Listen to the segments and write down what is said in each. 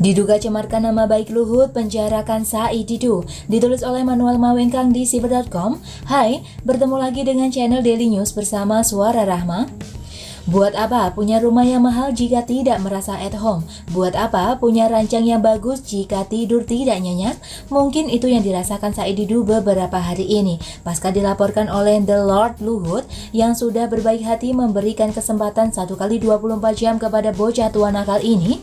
Diduga cemarkan nama baik Luhut, penjarakan Said Didu. Ditulis oleh Manuel Mawengkang di siber.com. Hai, bertemu lagi dengan channel Daily News bersama Suara Rahma. Buat apa punya rumah yang mahal jika tidak merasa at home? Buat apa punya ranjang yang bagus jika tidur tidak nyenyak? Mungkin itu yang dirasakan Said Didu beberapa hari ini, pasca dilaporkan oleh The Lord Luhut yang sudah berbaik hati memberikan kesempatan 1 kali 24 jam kepada bocah tua nakal ini.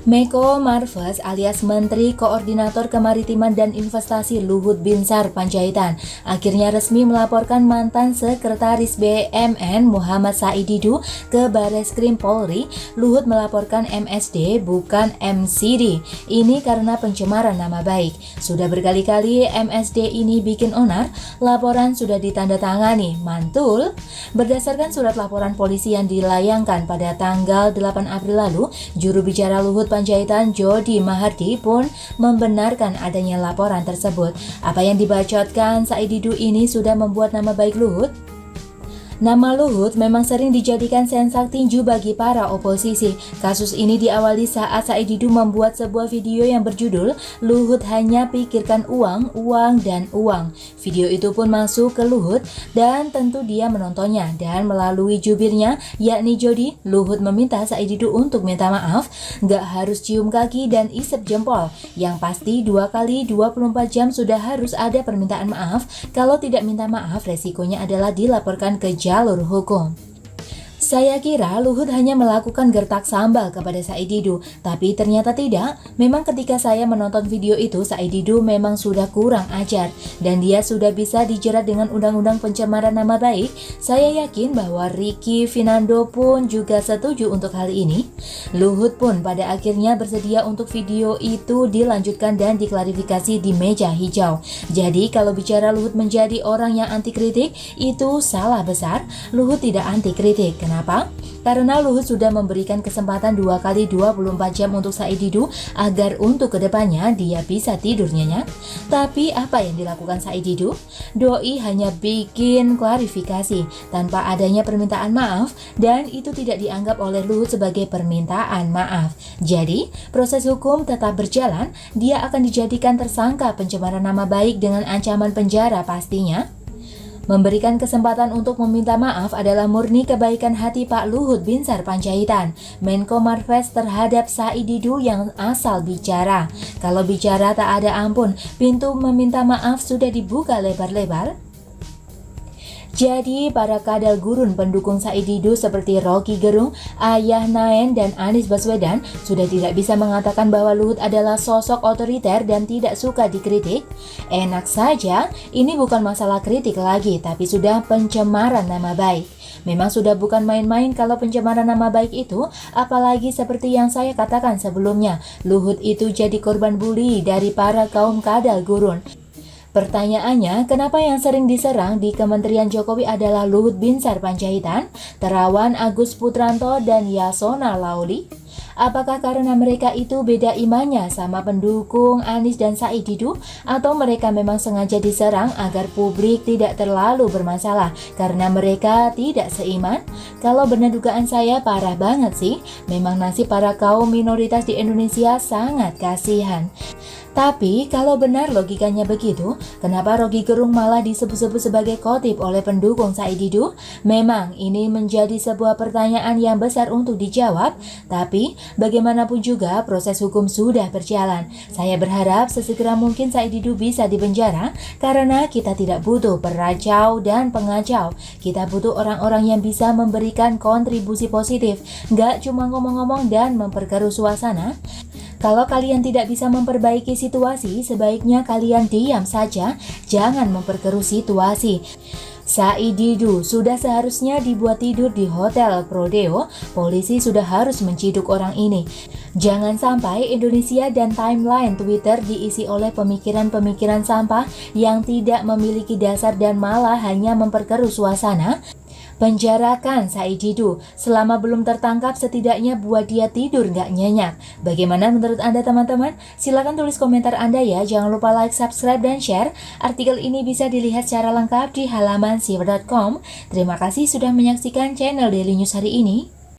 Menko Marves alias Menteri Koordinator Kemaritiman dan Investasi Luhut Binsar Panjaitan akhirnya resmi melaporkan mantan Sekretaris BUMN Muhammad Said Didu ke Bareskrim Polri. Luhut melaporkan MSD bukan MCD. Ini karena pencemaran nama baik. Sudah berkali-kali MSD ini bikin onar, laporan sudah ditandatangani. Mantul. Berdasarkan surat laporan polisi yang dilayangkan pada tanggal 8 April lalu, juru bicara Luhut Panjaitan Jody Mahardi pun membenarkan adanya laporan tersebut. Apa yang dibacotkan Said Didu ini sudah membuat nama baik Luhut. Nama Luhut memang sering dijadikan sensak tinju bagi para oposisi. Kasus ini diawali saat Said Didu membuat sebuah video yang berjudul Luhut hanya pikirkan uang, uang, dan uang. Video itu pun masuk ke Luhut dan tentu dia menontonnya. Dan melalui jubirnya, yakni Jody, Luhut meminta Said Didu untuk minta maaf. Gak harus cium kaki dan isep jempol. Yang pasti 2 kali 24 jam sudah harus ada permintaan maaf. Kalau tidak minta maaf, resikonya adalah dilaporkan ke jalur hukum. Saya kira Luhut hanya melakukan gertak sambal kepada Said Didu, tapi ternyata tidak. Memang ketika saya menonton video itu, Said Didu memang sudah kurang ajar dan dia sudah bisa dijerat dengan undang-undang pencemaran nama baik. Saya yakin bahwa Ricky Finando pun juga setuju untuk hal ini. Luhut pun pada akhirnya bersedia untuk video itu dilanjutkan dan diklarifikasi di meja hijau. Jadi kalau bicara Luhut menjadi orang yang anti kritik, itu salah besar. Luhut tidak anti kritik. Kenapa? Karena Luhut sudah memberikan kesempatan 2 kali 24 jam untuk Said Didu agar untuk kedepannya dia bisa tidur nyenyak. Tapi apa yang dilakukan Said Didu? Doi hanya bikin klarifikasi tanpa adanya permintaan maaf dan itu tidak dianggap oleh Luhut sebagai permintaan maaf. Jadi proses hukum tetap berjalan, dia akan dijadikan tersangka pencemaran nama baik dengan ancaman penjara pastinya. Memberikan kesempatan untuk meminta maaf adalah murni kebaikan hati Pak Luhut Binsar Panjaitan, Menko Marves terhadap Said Didu yang asal bicara. Kalau bicara tak ada ampun, pintu meminta maaf sudah dibuka lebar-lebar. Jadi para kadal gurun pendukung Said Didu seperti Rocky Gerung, Ayah Naen, dan Anies Baswedan sudah tidak bisa mengatakan bahwa Luhut adalah sosok otoriter dan tidak suka dikritik. Enak saja, ini bukan masalah kritik lagi, tapi sudah pencemaran nama baik. Memang sudah bukan main-main kalau pencemaran nama baik itu, apalagi seperti yang saya katakan sebelumnya, Luhut itu jadi korban bully dari para kaum kadal gurun. Pertanyaannya, kenapa yang sering diserang di Kementerian Jokowi adalah Luhut Binsar Panjaitan, Terawan Agus Putranto, dan Yasona Lauli? Apakah karena mereka itu beda imannya sama pendukung Anies dan Said Didu? Atau mereka memang sengaja diserang agar publik tidak terlalu bermasalah karena mereka tidak seiman? Kalau benar dugaan saya parah banget sih. Memang nasib para kaum minoritas di Indonesia sangat kasihan. Tapi kalau benar logikanya begitu, kenapa Rocky Gerung malah disebut-sebut sebagai khotib oleh pendukung Said Didu? Memang ini menjadi sebuah pertanyaan yang besar untuk dijawab, tapi bagaimanapun juga proses hukum sudah berjalan. Saya berharap sesegera mungkin Said Didu bisa dipenjara karena kita tidak butuh peracau dan pengacau. Kita butuh orang-orang yang bisa memberikan kontribusi positif, nggak cuma ngomong-ngomong dan memperkeruh suasana. Kalau kalian tidak bisa memperbaiki situasi, sebaiknya kalian diam saja, jangan memperkeruh situasi. Said Didu sudah seharusnya dibuat tidur di Hotel Prodeo, polisi sudah harus menciduk orang ini. Jangan sampai Indonesia dan timeline Twitter diisi oleh pemikiran-pemikiran sampah yang tidak memiliki dasar dan malah hanya memperkeruh suasana. Penjarakan Said Didu, selama belum tertangkap setidaknya buat dia tidur nggak nyenyak. Bagaimana menurut Anda teman-teman? Silahkan tulis komentar Anda ya, jangan lupa like, subscribe, dan share. Artikel ini bisa dilihat secara lengkap di halaman siber.com. Terima kasih sudah menyaksikan channel Daily News hari ini.